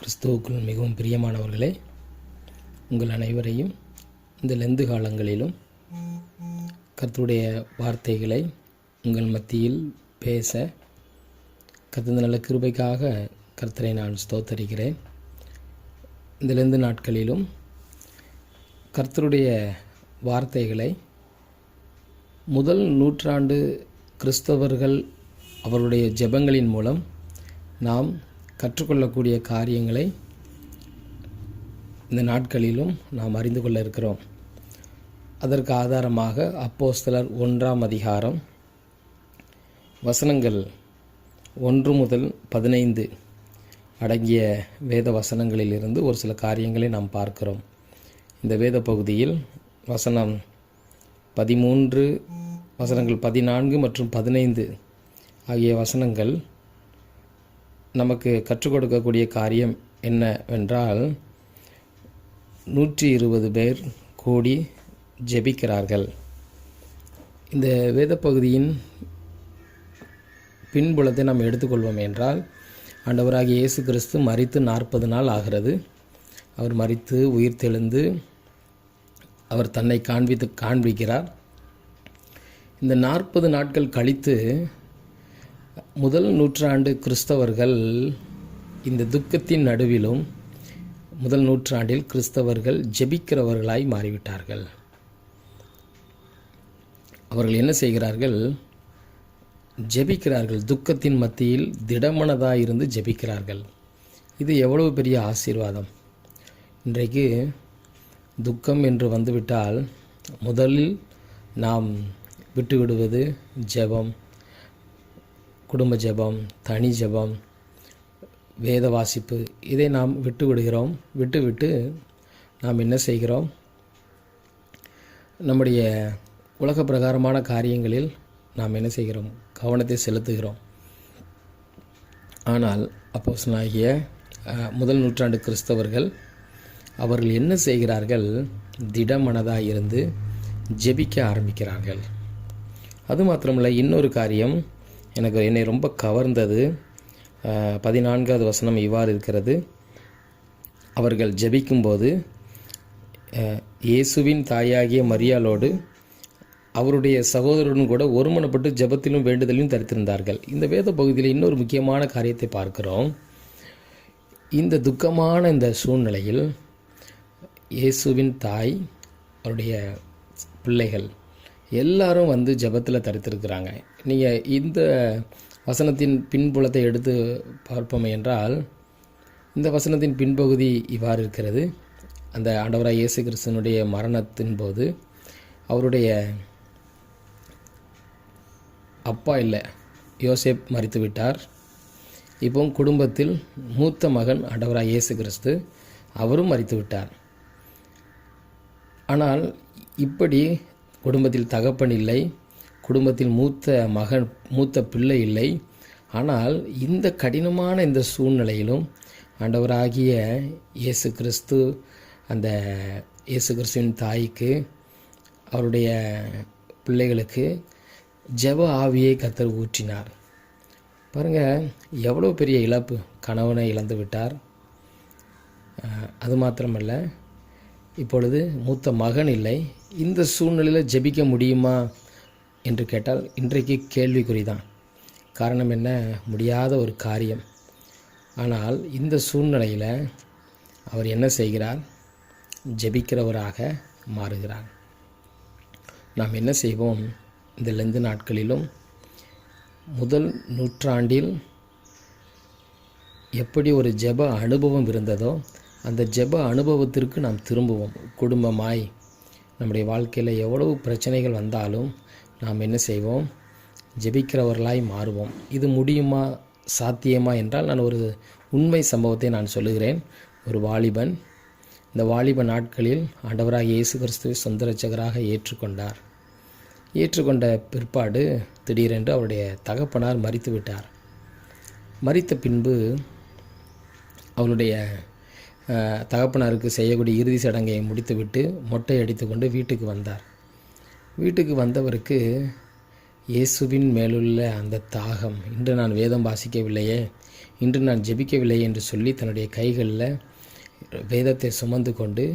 கிறிஸ்துவுக்குள் மிகவும் பிரியமானவர்களே, உங்கள் அனைவரையும் இந்த லெந்து காலங்களிலும் கர்த்தருடைய வார்த்தைகளை உங்கள் மத்தியில் பேச கர்த்தர் நல்ல கிருபைக்காக கர்த்தரை நான் ஸ்தோத்தரிக்கிறேன். இந்த லெந்து நாட்களிலும் கர்த்தருடைய வார்த்தைகளை முதல் நூற்றாண்டு கிறிஸ்தவர்கள் அவருடைய ஜெபங்களின் மூலம் நாம் கற்றுக்கொள்ளக்கூடிய காரியங்களை இந்த நாட்களிலும் நாம் அறிந்து கொள்ள இருக்கிறோம். அதற்கு ஆதாரமாக அப்போஸ்தலர் 1ஆம் அதிகாரம் வசனங்கள் 1 முதல் 15 அடங்கிய வேத வசனங்களிலிருந்து ஒரு சில காரியங்களை நாம் பார்க்கிறோம். இந்த வேத பகுதியில் வசனம் 13, வசனங்கள் 14 மற்றும் 15 ஆகிய வசனங்கள் நமக்கு கற்றுக் கொடுக்கக்கூடிய காரியம் என்னவென்றால், 120 பேர் கூடி ஜெபிக்கிறார்கள். இந்த வேத பகுதியின் பின்புலத்தை நாம் எடுத்துக்கொள்வோம் என்றால், ஆண்டவராகிய இயேசு கிறிஸ்து மரித்து 40 நாள் ஆகிறது. அவர் மரித்து உயிர் தெழுந்து அவர் தன்னை காண்பிக்கிறார். இந்த 40 நாட்கள் கழித்து முதல் நூற்றாண்டு கிறிஸ்தவர்கள் இந்த துக்கத்தின் நடுவிலும் முதல் நூற்றாண்டில் கிறிஸ்தவர்கள் ஜெபிக்கிறவர்களாய் மாறிவிட்டார்கள். அவர்கள் என்ன செய்கிறார்கள்? ஜெபிக்கிறார்கள். துக்கத்தின் மத்தியில் திடமனதாக இருந்து ஜெபிக்கிறார்கள். இது எவ்வளவு பெரிய ஆசீர்வாதம்! இன்றைக்கு துக்கம் என்று வந்துவிட்டால் முதலில் நாம் விட்டுவிடுவது ஜெபம், குடும்ப ஜெபம், தனி ஜெபம், வேத வாசிப்பு. இதை நாம் விட்டுவிடுகிறோம். விட்டு நாம் என்ன செய்கிறோம்? நம்முடைய உலக பிரகாரமான காரியங்களில் நாம் என்ன செய்கிறோம்? கவனத்தை செலுத்துகிறோம். ஆனால் அப்போஸ்தலனாகிய முதல் நூற்றாண்டு கிறிஸ்தவர்கள் அவர்கள் என்ன செய்கிறார்கள்? திடமனதாக இருந்து ஜெபிக்க ஆரம்பிக்கிறார்கள். அது மாத்திரமல்ல, இன்னொரு காரியம் என்னை ரொம்ப கவர்ந்தது. 14வது வசனம் இவ்வாறு இருக்கிறது: அவர்கள் ஜெபிக்கும்போது இயேசுவின் தாயாகிய மரியாளோடு அவருடைய சகோதரனும் கூட ஒருமனப்பட்டு ஜெபத்திலும் வேண்டுதலையும் தரித்திருந்தார்கள். இந்த வேத பகுதியில் இன்னொரு முக்கியமான காரியத்தை பார்க்கிறோம். இந்த துக்கமான இந்த சூழ்நிலையில் இயேசுவின் தாய், அவருடைய பிள்ளைகள் எல்லாரும் வந்து ஜெபத்தில் தரித்திருக்கிறாங்க. நீங்கள் இந்த வசனத்தின் பின்புலத்தை எடுத்து பார்ப்போம் என்றால், இந்த வசனத்தின் பின்பகுதி இவ்வாறு இருக்கிறது: அந்த ஆண்டவராய் இயேசு கிறிஸ்துவினுடைய மரணத்தின் போது அவருடைய அப்பா இல்லை, யோசேப் மரித்து விட்டார். இப்போ குடும்பத்தில் மூத்த மகன் ஆண்டவராய் இயேசு கிறிஸ்து, அவரும் மரித்து விட்டார். ஆனால் இப்படி குடும்பத்தில் தகப்பன் இல்லை, குடும்பத்தில் மூத்த பிள்ளை இல்லை. ஆனால் இந்த கடினமான இந்த சூழ்நிலையிலும் ஆண்டவராகிய இயேசு கிறிஸ்து, அந்த இயேசு கிறிஸ்துவின் தாய்க்கு, அவருடைய பிள்ளைகளுக்கு ஜெப ஆவியை கர்த்தர் ஊற்றினார். பாருங்கள், எவ்வளோ பெரிய இழப்பு! கணவனை இழந்து விட்டார். அது மாத்திரமல்ல, இப்பொழுது மூத்த மகன் இல்லை. இந்த சூழ்நிலையில் ஜெபிக்க முடியுமா என்று கேட்டால் இன்றைக்கு கேள்விக்குறிதான். காரணம் என்ன? முடியாத ஒரு காரியம். ஆனால் இந்த சூழ்நிலையில் அவர் என்ன செய்கிறார்? ஜெபிக்கிறவராக மாறுகிறார். நாம் என்ன செய்வோம்? இந்த லெந்து நாட்களிலும் முதல் நூற்றாண்டில் எப்படி ஒரு ஜெப அனுபவம் இருந்ததோ அந்த ஜெப அனுபவத்திற்கு நாம் திரும்புவோம். குடும்பமாய் நம்முடைய வாழ்க்கையில் எவ்வளவு பிரச்சனைகள் வந்தாலும் நாம் என்ன செய்வோம்? ஜெபிக்கிறவர்களாய் மாறுவோம். இது முடியுமா, சாத்தியமா என்றால், நான் ஒரு உண்மை சம்பவத்தை நான் சொல்லுகிறேன். ஒரு வாலிபன் இந்த வாலிப நாட்களில் ஆண்டவராகிய இயேசு கிறிஸ்துவை சொந்த இரட்சகராக ஏற்றுக்கொண்டார். ஏற்றுக்கொண்ட பிற்பாடு திடீரென்று அவருடைய தகப்பனார் மரித்து விட்டார். மரித்த பின்பு அவருடைய தகப்பனாருக்கு செய்யக்கூடிய இறுதி சடங்கை முடித்துவிட்டு மொட்டை அடித்து கொண்டு வீட்டுக்கு வந்தார். வீட்டுக்கு வந்தவருக்கு இயேசுவின் மேலுள்ள அந்த தாகம், இன்று நான் வேதம் வாசிக்கவில்லையே, இன்று நான் ஜெபிக்கவில்லை என்று சொல்லி தன்னுடைய கைகளில் வேதத்தை சுமந்து கொண்டு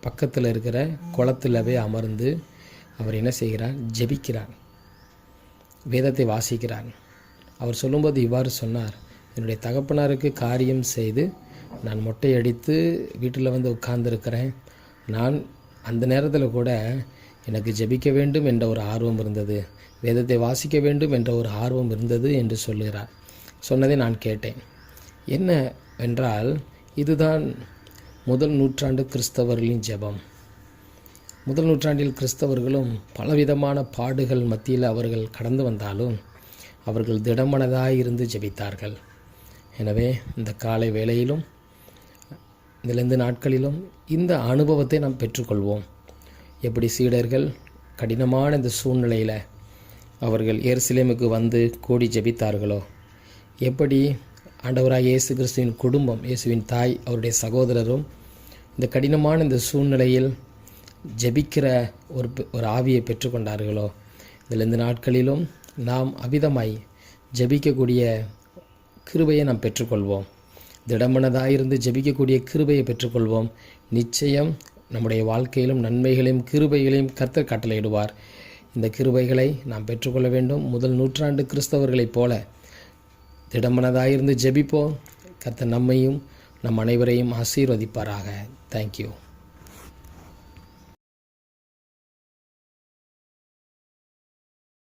பக்கத்தில் இருக்கிற குளத்தில் போய் அமர்ந்து அவர் என்ன செய்கிறார்? ஜெபிக்கிறார், வேதத்தை வாசிக்கிறார். அவர் சொல்லும்போது இவ்வாறு சொன்னார், என்னுடைய தகப்பனாருக்கு காரியம் செய்து நான் மொட்டையடித்து வீட்டில் வந்து உட்கார்ந்துருக்கிறேன். நான் அந்த நேரத்தில் கூட எனக்கு ஜெபிக்க வேண்டும் என்ற ஒரு ஆர்வம் இருந்தது, வேதத்தை வாசிக்க வேண்டும் என்ற ஒரு ஆர்வம் இருந்தது என்று சொல்லுகிறார். சொன்னதை நான் கேட்டேன். என்ன என்றால், இதுதான் முதல் நூற்றாண்டு கிறிஸ்தவர்களின் ஜெபம். முதல் நூற்றாண்டில் கிறிஸ்தவர்களும் பலவிதமான பாடுகள் மத்தியில் அவர்கள் கடந்து வந்தாலும் அவர்கள் திடமனதாயிருந்து ஜெபித்தார்கள். எனவே இந்த காலை வேளையிலும் இந்த 2 நாட்களிலும் இந்த அனுபவத்தை நாம் பெற்றுக்கொள்வோம். எப்படி சீடர்கள் கடினமான இந்த சூழ்நிலையில் அவர்கள் எருசலேமுக்கு வந்து கூடி ஜெபித்தார்களோ, எப்படி ஆண்டவராகிய இயேசு கிறிஸ்துவின் குடும்பம், இயேசுவின் தாய், அவருடைய சகோதரரும் இந்த கடினமான இந்த சூழ்நிலையில் ஜெபிக்கிற ஒரு ஆவியை பெற்றுக்கொண்டார்களோ, இந்த 2 நாட்களிலும் நாம் அவ்விதமாய் ஜெபிக்கக்கூடிய கிருபையை நாம் பெற்றுக்கொள்வோம். திடமனதாயிருந்து ஜெபிக்கக்கூடிய கிருபையை பெற்றுக்கொள்வோம். நிச்சயம் நம்முடைய வாழ்க்கையிலும் நன்மைகளையும் கிருபைகளையும் கர்த்தர் கட்டளையிடுவார். இந்த கிருபைகளை நாம் பெற்றுக்கொள்ள வேண்டும். முதல் நூற்றாண்டு கிறிஸ்தவர்களைப் போல திடமனதாயிருந்து ஜெபிப்போம். கர்த்தர் நம்மையும் நம் அனைவரையும் ஆசீர்வதிப்பாராக. தேங்க்யூ.